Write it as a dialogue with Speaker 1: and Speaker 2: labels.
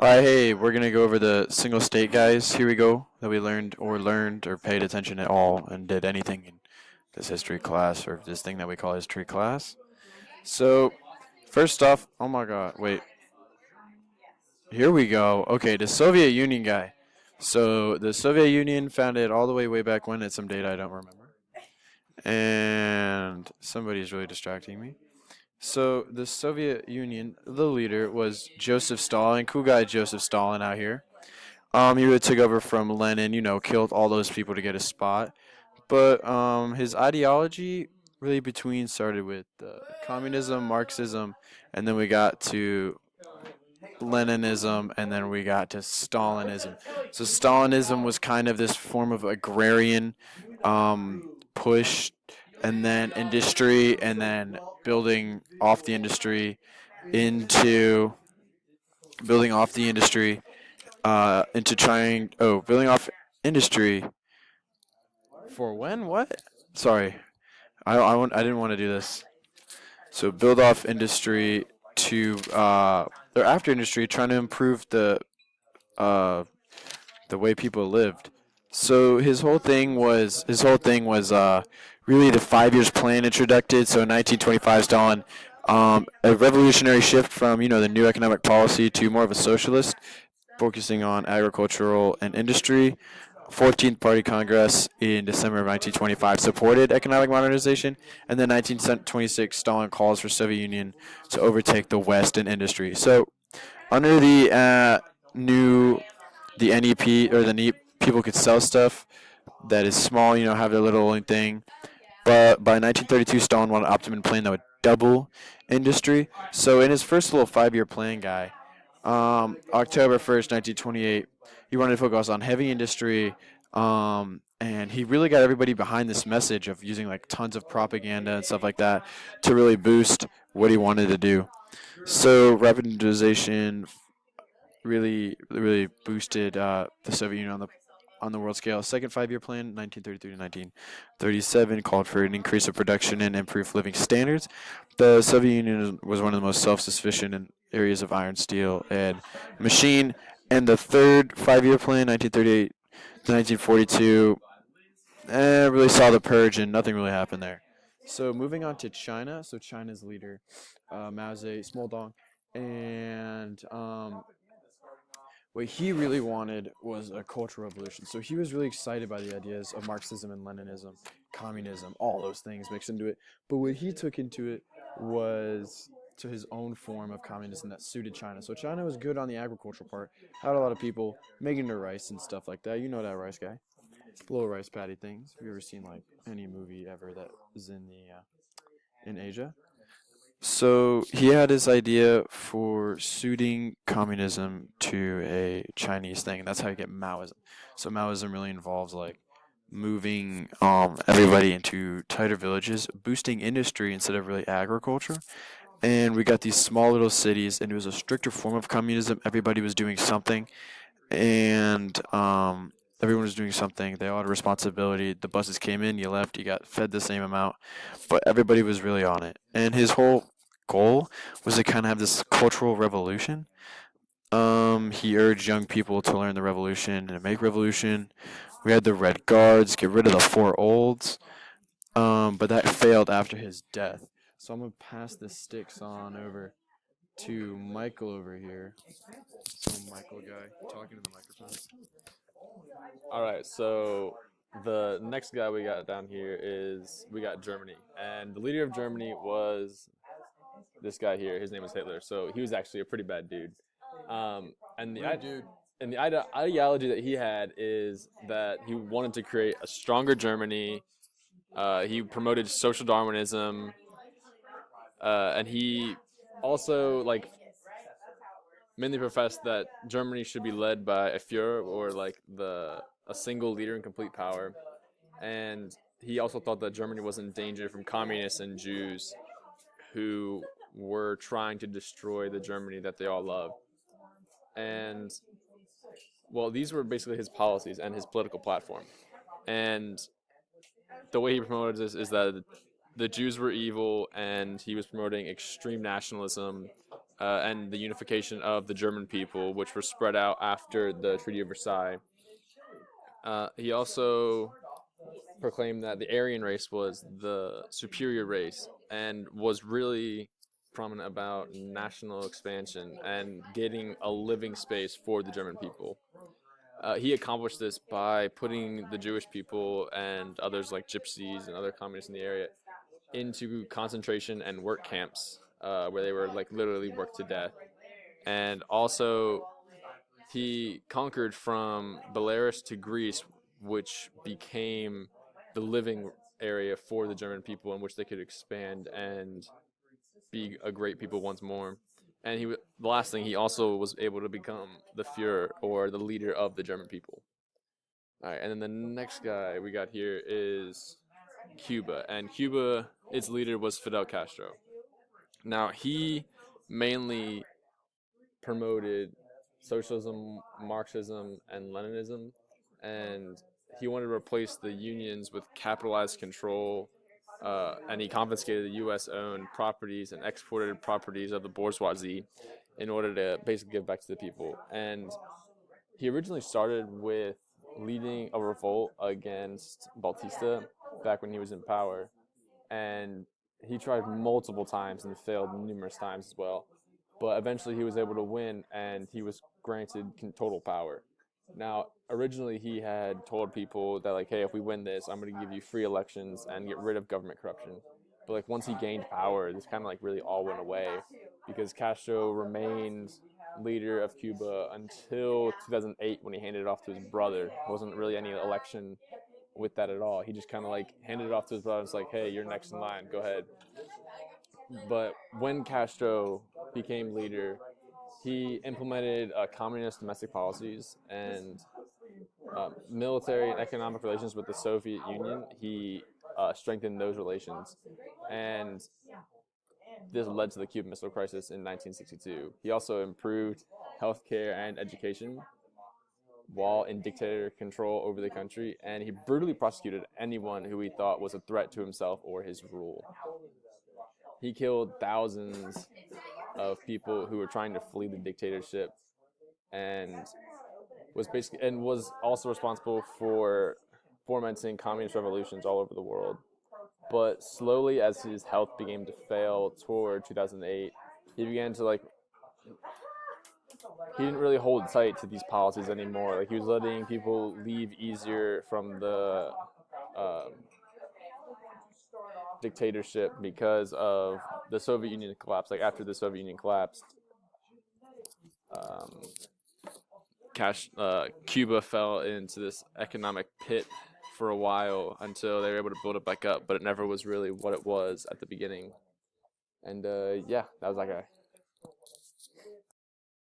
Speaker 1: Alright, hey, we're gonna go over the single state guys. Here we go. That we learned or paid attention at all and did anything in this history class or this thing that we call history class. So, first off, oh my god, wait. Here we go. Okay, the Soviet Union guy. So, the Soviet Union founded all the way back when at some date I don't remember. And somebody's really distracting me. So, the Soviet Union, the leader was Joseph Stalin. Cool guy Joseph Stalin out here. He really took over from Lenin, killed all those people to get a spot. But his ideology really between started with communism, Marxism, and then we got to Leninism, and then we got to Stalinism. So Stalinism was kind of this form of agrarian push, and then industry, and then building off the industry into building off the industry into trying building off industry for when what sorry I didn't want to do this. So build off industry to or after industry, trying to improve uh the way people lived. So his whole thing was really the 5 years plan introduced. So in 1925, Stalin a revolutionary shift from the new economic policy to more of a socialist, focusing on agricultural and industry. 14th Party Congress in December of 1925 supported economic modernization, and then 1926 Stalin calls for Soviet Union to overtake the West in industry. So under new the NEP or the NEP, people could sell stuff that is small, have their little own thing. But by 1932, Stalin wanted an optimum plan that would double industry. So in his first little 5-year plan, October 1st, 1928, he wanted to focus on heavy industry, and he really got everybody behind this message of using like tons of propaganda and stuff like that to really boost what he wanted to do. So rapidization really boosted the Soviet Union on the world scale. Second 5-year plan, 1933 to 1937, called for an increase of production and improved living standards. The Soviet Union was one of the most self-sufficient in areas of iron, steel, and machine. And the third 5-year plan, 1938 to 1942, really saw the purge, and nothing really happened there. So moving on to China. So China's leader, Mao Zedong, and what he really wanted was a cultural revolution. So he was really excited by the ideas of Marxism and Leninism, communism, all those things mixed into it. But what he took into it was to his own form of communism that suited China. So China was good on the agricultural part, had a lot of people making their rice and stuff like that. You know that rice guy, little rice patty things. Have you ever seen like any movie ever that is in Asia? So he had his idea for suiting communism to a Chinese thing, and that's how you get Maoism. So Maoism really involves like moving everybody into tighter villages, boosting industry instead of really agriculture. And we got these small little cities, and it was a stricter form of communism. Everybody was doing something, and everyone was doing something. They all had a responsibility. The buses came in, you left, you got fed the same amount, but everybody was really on it. And his whole goal was to kind of have this cultural revolution. He urged young people to learn the revolution and make revolution. We had the Red Guards, get rid of the four olds. But that failed after his death. So I'm gonna pass the sticks on over to Michael over here. So Michael guy talking to the microphone.
Speaker 2: All right, so the next guy we got down here is we got Germany, and the leader of Germany was this guy here. His name was Hitler, so he was actually a pretty bad dude. And the
Speaker 1: Dude.
Speaker 2: and the ideology that he had is that he wanted to create a stronger Germany. He promoted social Darwinism, and he also mainly professed that Germany should be led by a Führer or like the a single leader in complete power. And he also thought that Germany was in danger from communists and Jews who were trying to destroy the Germany that they all love. And well, these were basically his policies and his political platform. And the way he promoted this is that the Jews were evil, and he was promoting extreme nationalism and the unification of the German people, which were spread out after the Treaty of Versailles. He also proclaimed that the Aryan race was the superior race and was really prominent about national expansion and getting a living space for the German people. He accomplished this by putting the Jewish people and others like gypsies and other communists in the area into concentration and work camps where they were like literally worked to death. And also, he conquered from Belarus to Greece, which became the living area for the German people in which they could expand and be a great people once more. And the last thing, he also was able to become the Führer, or the leader of the German people. All right, and then the next guy we got here is Cuba, and Cuba, its leader was Fidel Castro. Now, he mainly promoted socialism, Marxism, and Leninism, and he wanted to replace the unions with capitalized control, and he confiscated the U.S.-owned properties and exported properties of the bourgeoisie in order to basically give back to the people. And he originally started with leading a revolt against Batista back when he was in power, and he tried multiple times and failed numerous times as well. But eventually he was able to win, and he was granted total power. Now, originally he had told people that, like, hey, if we win this, I'm going to give you free elections and get rid of government corruption. But, like, once he gained power, this kind of, like, really all went away, because Castro remained leader of Cuba until 2008 when he handed it off to his brother. There wasn't really any election with that at all. He just kind of, like, handed it off to his brother and was like, hey, you're next in line, go ahead. But when Castro became leader, he implemented communist domestic policies and military and economic relations with the Soviet Union. He strengthened those relations, and this led to the Cuban Missile Crisis in 1962. He also improved healthcare and education while in dictator control over the country, and he brutally prosecuted anyone who he thought was a threat to himself or his rule. He killed thousands of people who were trying to flee the dictatorship, and was also responsible for fomenting communist revolutions all over the world. But slowly, as his health began to fail toward 2008, he began to he didn't really hold tight to these policies anymore. Like, he was letting people leave easier from the dictatorship because of the Soviet Union collapse. Like, after the Soviet Union collapsed, Cuba fell into this economic pit for a while until they were able to build it back up, but it never was really what it was at the beginning. And yeah, that was that guy.